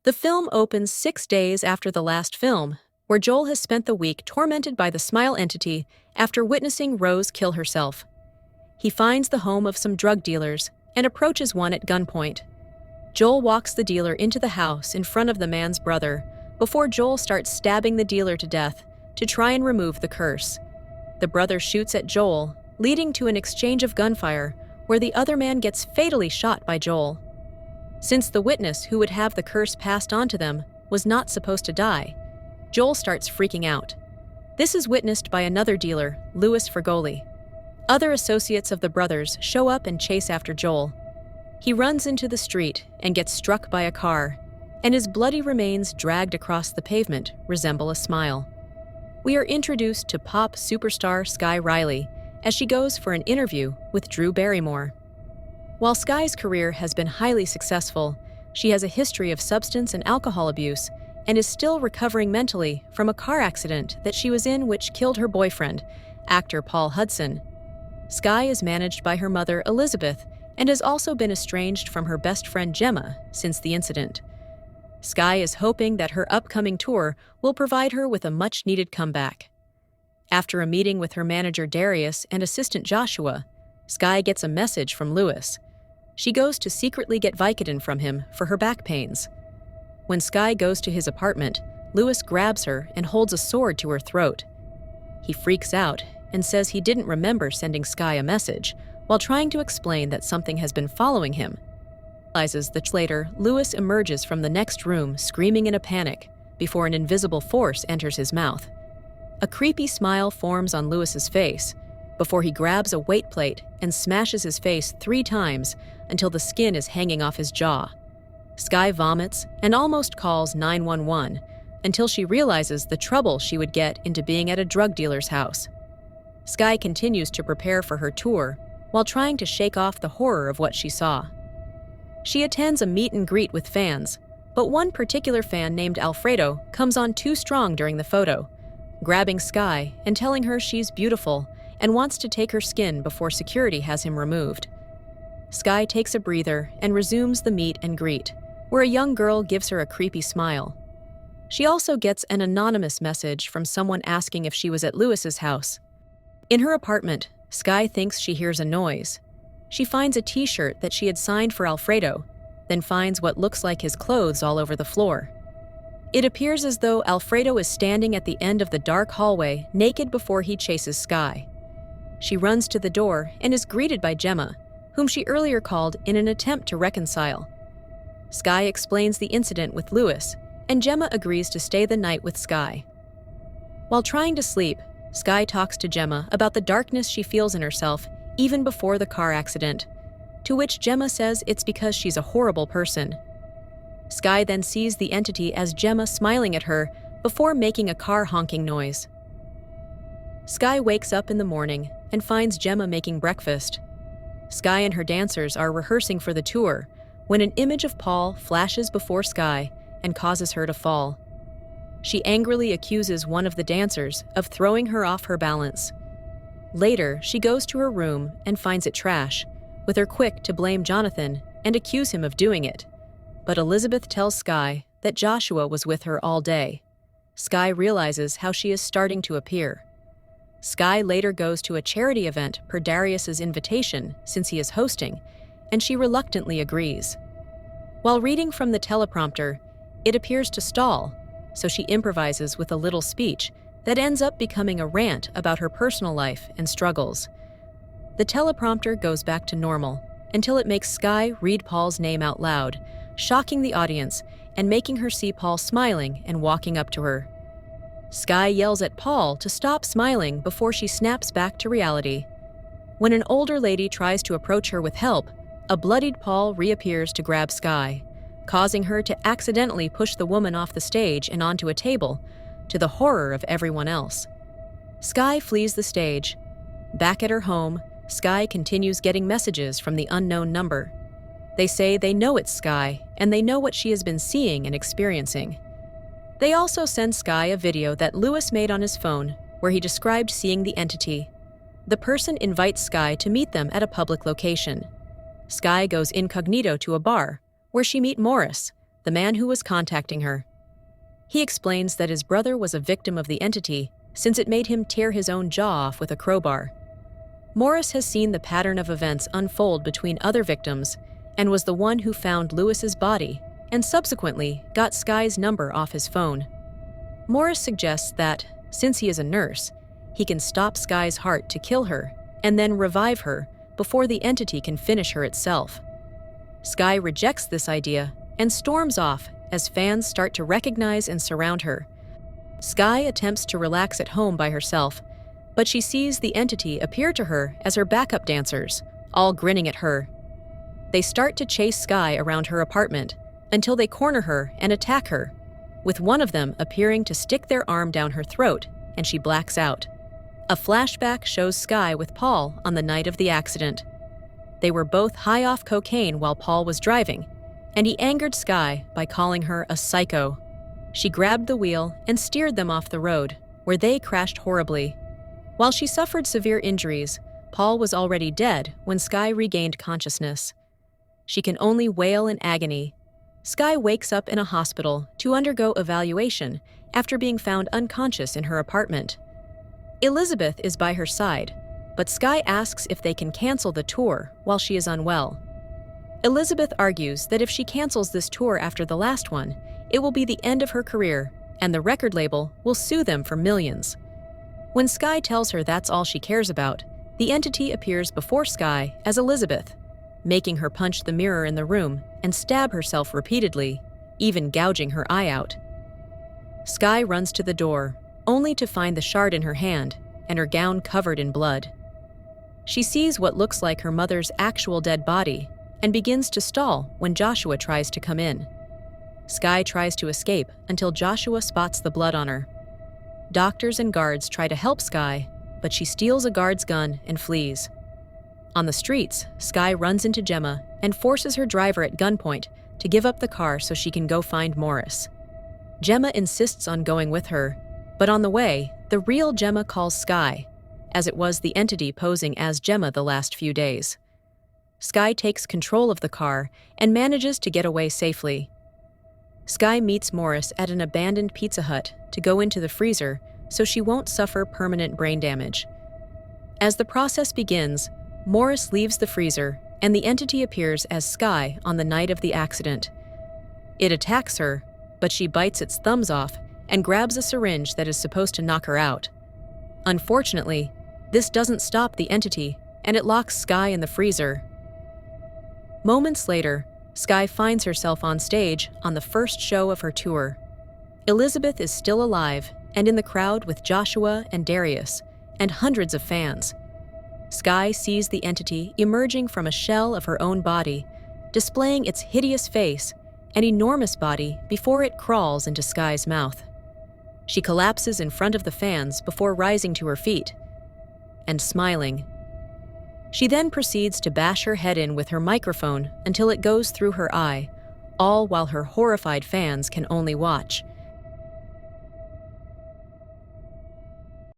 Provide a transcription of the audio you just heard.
The film opens 6 days after the last film, where Joel has spent the week tormented by the Smile entity after witnessing Rose kill herself. He finds the home of some drug dealers and approaches one at gunpoint. Joel walks the dealer into the house in front of the man's brother before Joel starts stabbing the dealer to death to try and remove the curse. The brother shoots at Joel, leading to an exchange of gunfire where the other man gets fatally shot by Joel. Since the witness who would have the curse passed on to them was not supposed to die, Joel starts freaking out. This is witnessed by another dealer, Louis Fergoli. Other associates of the brothers show up and chase after Joel. He runs into the street and gets struck by a car, and his bloody remains dragged across the pavement resemble a smile. We are introduced to pop superstar Sky Riley as she goes for an interview with Drew Barrymore. While Sky's career has been highly successful, she has a history of substance and alcohol abuse and is still recovering mentally from a car accident that she was in which killed her boyfriend, actor Paul Hudson. Sky is managed by her mother, Elizabeth, and has also been estranged from her best friend Gemma since the incident. Sky is hoping that her upcoming tour will provide her with a much-needed comeback. After a meeting with her manager Darius and assistant Joshua, Sky gets a message from Louis. She goes to secretly get Vicodin from him for her back pains. When Sky goes to his apartment, Louis grabs her and holds a sword to her throat. He freaks out and says he didn't remember sending Sky a message, while trying to explain that something has been following him. Realizes that later, Louis emerges from the next room screaming in a panic before an invisible force enters his mouth. A creepy smile forms on Louis's face before he grabs a weight plate and smashes his face 3 times until the skin is hanging off his jaw. Sky vomits and almost calls 911 until she realizes the trouble she would get into being at a drug dealer's house. Sky continues to prepare for her tour while trying to shake off the horror of what she saw. She attends a meet and greet with fans, but one particular fan named Alfredo comes on too strong during the photo, grabbing Sky and telling her she's beautiful and wants to take her skin before security has him removed. Sky takes a breather and resumes the meet and greet, where a young girl gives her a creepy smile. She also gets an anonymous message from someone asking if she was at Louis's house. In her apartment, Sky thinks she hears a noise. She finds a t-shirt that she had signed for Alfredo, then finds what looks like his clothes all over the floor. It appears as though Alfredo is standing at the end of the dark hallway, naked before he chases Sky. She runs to the door and is greeted by Gemma, whom she earlier called in an attempt to reconcile. Sky explains the incident with Louis, and Gemma agrees to stay the night with Sky. While trying to sleep, Sky talks to Gemma about the darkness she feels in herself even before the car accident, to which Gemma says it's because she's a horrible person. Sky then sees the entity as Gemma smiling at her before making a car honking noise. Sky wakes up in the morning and finds Gemma making breakfast. Sky and her dancers are rehearsing for the tour when an image of Paul flashes before Sky and causes her to fall. She angrily accuses one of the dancers of throwing her off her balance. Later, she goes to her room and finds it trash, with her quick to blame Jonathan and accuse him of doing it. But Elizabeth tells Sky that Joshua was with her all day. Sky realizes how she is starting to appear. Sky later goes to a charity event per Darius's invitation since he is hosting, and she reluctantly agrees. While reading from the teleprompter, it appears to stall, so she improvises with a little speech that ends up becoming a rant about her personal life and struggles. The teleprompter goes back to normal until it makes Sky read Paul's name out loud, shocking the audience and making her see Paul smiling and walking up to her. Sky yells at Paul to stop smiling before she snaps back to reality. When an older lady tries to approach her with help, a bloodied Paul reappears to grab Sky, causing her to accidentally push the woman off the stage and onto a table, to the horror of everyone else. Sky flees the stage. Back at her home, Sky continues getting messages from the unknown number. They say they know it's Sky, and they know what she has been seeing and experiencing. They also send Sky a video that Louis made on his phone, where he described seeing the entity. The person invites Sky to meet them at a public location. Sky goes incognito to a bar, where she meets Morris, the man who was contacting her. He explains that his brother was a victim of the entity since it made him tear his own jaw off with a crowbar. Morris has seen the pattern of events unfold between other victims and was the one who found Lewis's body and subsequently got Sky's number off his phone. Morris suggests that, since he is a nurse, he can stop Sky's heart to kill her and then revive her before the entity can finish her itself. Sky rejects this idea and storms off as fans start to recognize and surround her. Sky attempts to relax at home by herself, but she sees the entity appear to her as her backup dancers, all grinning at her. They start to chase Sky around her apartment until they corner her and attack her, with one of them appearing to stick their arm down her throat, and she blacks out. A flashback shows Sky with Paul on the night of the accident. They were both high off cocaine while Paul was driving, and he angered Sky by calling her a psycho. She grabbed the wheel and steered them off the road, where they crashed horribly. While she suffered severe injuries, Paul was already dead when Sky regained consciousness. She can only wail in agony. Sky wakes up in a hospital to undergo evaluation after being found unconscious in her apartment. Elizabeth is by her side, but Sky asks if they can cancel the tour while she is unwell. Elizabeth argues that if she cancels this tour after the last one, it will be the end of her career, and the record label will sue them for millions. When Sky tells her that's all she cares about, the entity appears before Sky as Elizabeth, making her punch the mirror in the room and stab herself repeatedly, even gouging her eye out. Sky runs to the door, only to find the shard in her hand and her gown covered in blood. She sees what looks like her mother's actual dead body and begins to stall when Joshua tries to come in. Sky tries to escape until Joshua spots the blood on her. Doctors and guards try to help Sky, but she steals a guard's gun and flees. On the streets, Sky runs into Gemma and forces her driver at gunpoint to give up the car so she can go find Morris. Gemma insists on going with her, but on the way, the real Gemma calls Sky, as it was the entity posing as Gemma the last few days. Sky takes control of the car and manages to get away safely. Sky meets Morris at an abandoned Pizza Hut to go into the freezer so she won't suffer permanent brain damage. As the process begins, Morris leaves the freezer and the entity appears as Sky on the night of the accident. It attacks her, but she bites its thumbs off and grabs a syringe that is supposed to knock her out. Unfortunately, this doesn't stop the entity, and it locks Sky in the freezer. Moments later, Sky finds herself on stage on the first show of her tour. Elizabeth is still alive and in the crowd with Joshua and Darius, and hundreds of fans. Sky sees the entity emerging from a shell of her own body, displaying its hideous face and enormous body before it crawls into Sky's mouth. She collapses in front of the fans before rising to her feet and smiling. She then proceeds to bash her head in with her microphone until it goes through her eye, all while her horrified fans can only watch,